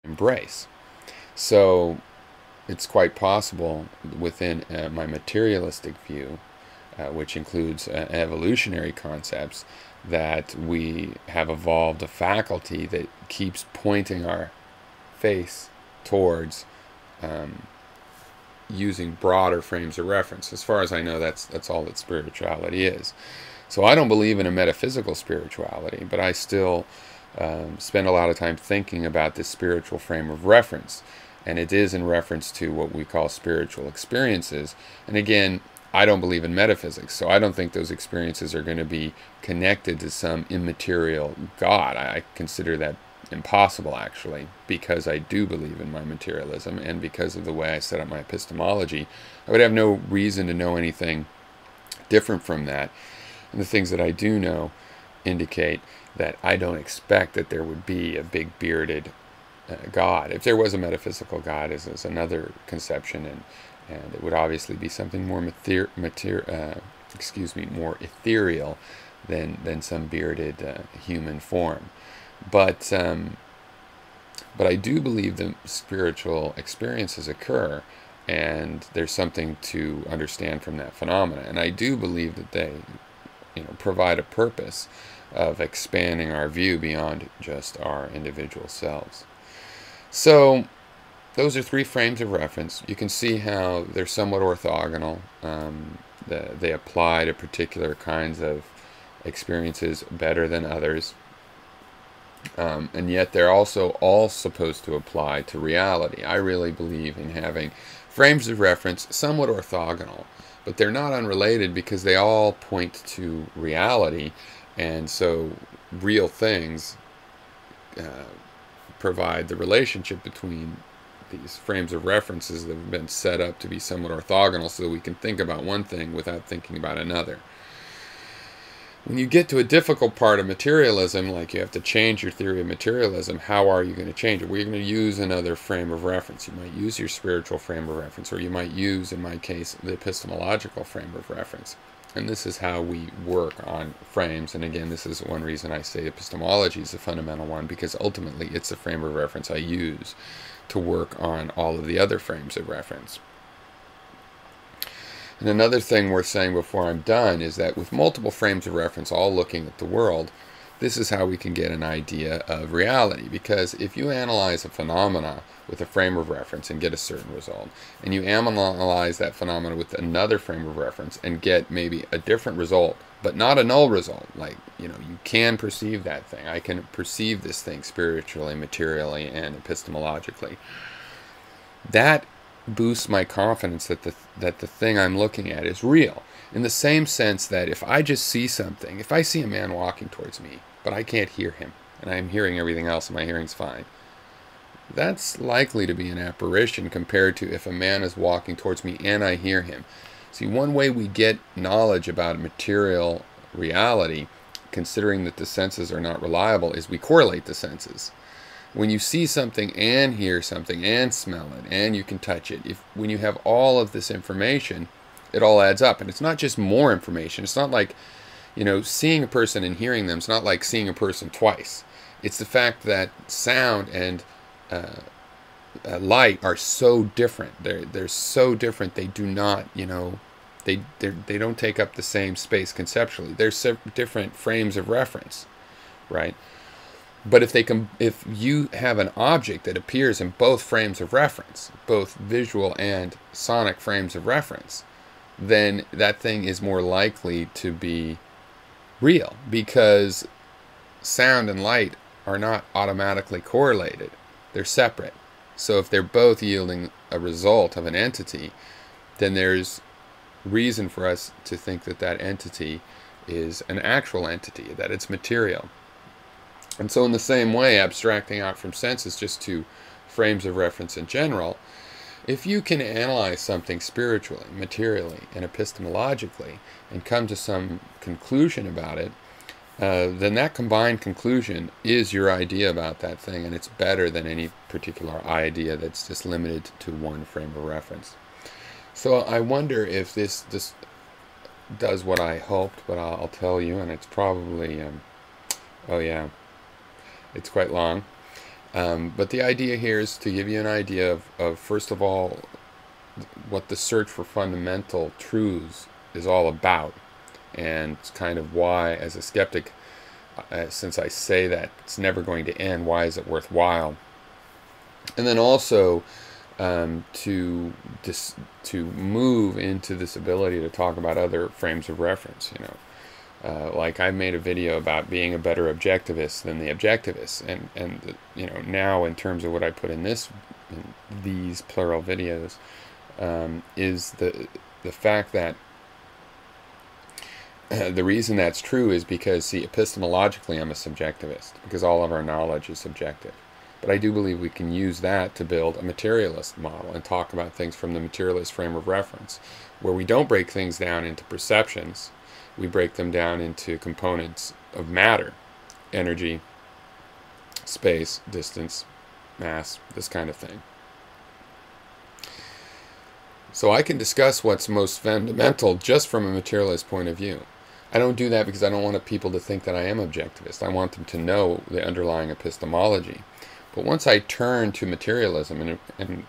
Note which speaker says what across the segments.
Speaker 1: embrace. So it's quite possible within my materialistic view, which includes evolutionary concepts, that we have evolved a faculty that keeps pointing our face towards using broader frames of reference. As far as I know, that's all that spirituality is. So I don't believe in a metaphysical spirituality, but I still spend a lot of time thinking about this spiritual frame of reference. And it is in reference to what we call spiritual experiences. And again, I don't believe in metaphysics, so I don't think those experiences are going to be connected to some immaterial God. I consider that impossible, actually, because I do believe in my materialism, and because of the way I set up my epistemology, I would have no reason to know anything different from that. And the things that I do know indicate that I don't expect that there would be a big bearded God. If there was a metaphysical God, is another conception, and it would obviously be something more more ethereal than some bearded human form. But I do believe that spiritual experiences occur, and there's something to understand from that phenomena. And I do believe that they, provide a purpose of expanding our view beyond just our individual selves. So those are three frames of reference. You can see how they're somewhat orthogonal. They apply to particular kinds of experiences better than others. And yet they're also all supposed to apply to reality. I really believe in having frames of reference somewhat orthogonal, but they're not unrelated because they all point to reality. And so real things provide the relationship between these frames of references that have been set up to be somewhat orthogonal, so that we can think about one thing without thinking about another. When you get to a difficult part of materialism, like you have to change your theory of materialism, how are you going to change it? Well, you're going to use another frame of reference. You might use your spiritual frame of reference, or you might use, in my case, the epistemological frame of reference. And this is how we work on frames. And again, this is one reason I say epistemology is a fundamental one, because ultimately it's the frame of reference I use to work on all of the other frames of reference. And another thing worth saying before I'm done is that with multiple frames of reference all looking at the world, this is how we can get an idea of reality. Because if you analyze a phenomena with a frame of reference and get a certain result, and you analyze that phenomena with another frame of reference and get maybe a different result, but not a null result, like, you can perceive that thing. I can perceive this thing spiritually, materially, and epistemologically. That boosts my confidence that the thing I'm looking at is real. In the same sense that if I just see something, if I see a man walking towards me, but I can't hear him, and I'm hearing everything else and my hearing's fine, that's likely to be an apparition compared to if a man is walking towards me and I hear him. See, one way we get knowledge about material reality, considering that the senses are not reliable, is we correlate the senses. When you see something and hear something and smell it and you can touch it, when you have all of this information, it all adds up. And it's not just more information. It's not like, seeing a person and hearing them. It's not like seeing a person twice. It's the fact that sound and light are so different. They're so different. They do not, they don't take up the same space conceptually. They're different frames of reference, right? But if you have an object that appears in both frames of reference, both visual and sonic frames of reference, then that thing is more likely to be real, because sound and light are not automatically correlated. They're separate. So if they're both yielding a result of an entity, then there's reason for us to think that that entity is an actual entity, that it's material. And so in the same way, abstracting out from senses just to frames of reference in general, if you can analyze something spiritually, materially, and epistemologically, and come to some conclusion about it, then that combined conclusion is your idea about that thing, and it's better than any particular idea that's just limited to one frame of reference. So I wonder if this does what I hoped, but I'll tell you, and it's probably, oh yeah, it's quite long. But the idea here is to give you an idea of, first of all, what the search for fundamental truths is all about, and it's kind of why, as a skeptic, since I say that it's never going to end, why is it worthwhile? And then also to move into this ability to talk about other frames of reference. Like I made a video about being a better objectivist than the objectivists, and now in terms of what I put in these plural videos, is the fact that the reason that's true is because, see, epistemologically I'm a subjectivist, because all of our knowledge is subjective. But I do believe we can use that to build a materialist model and talk about things from the materialist frame of reference, where we don't break things down into perceptions, we break them down into components of matter, energy, space, distance, mass, this kind of thing. So I can discuss what's most fundamental just from a materialist point of view. I don't do that because I don't want people to think that I am objectivist. I want them to know the underlying epistemology. But once I turn to materialism, and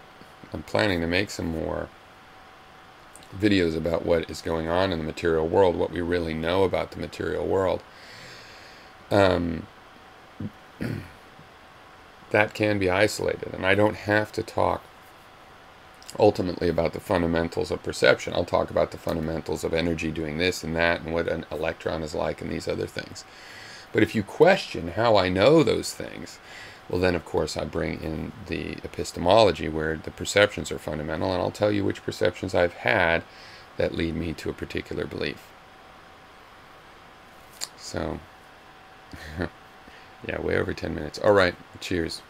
Speaker 1: I'm planning to make some more videos about what is going on in the material world, what we really know about the material world, that can be isolated. And I don't have to talk ultimately about the fundamentals of perception. I'll talk about the fundamentals of energy doing this and that, and what an electron is like, and these other things. But if you question how I know those things, well then of course I bring in the epistemology, where the perceptions are fundamental, and I'll tell you which perceptions I've had that lead me to a particular belief. So, yeah, way over 10 minutes. All right, cheers.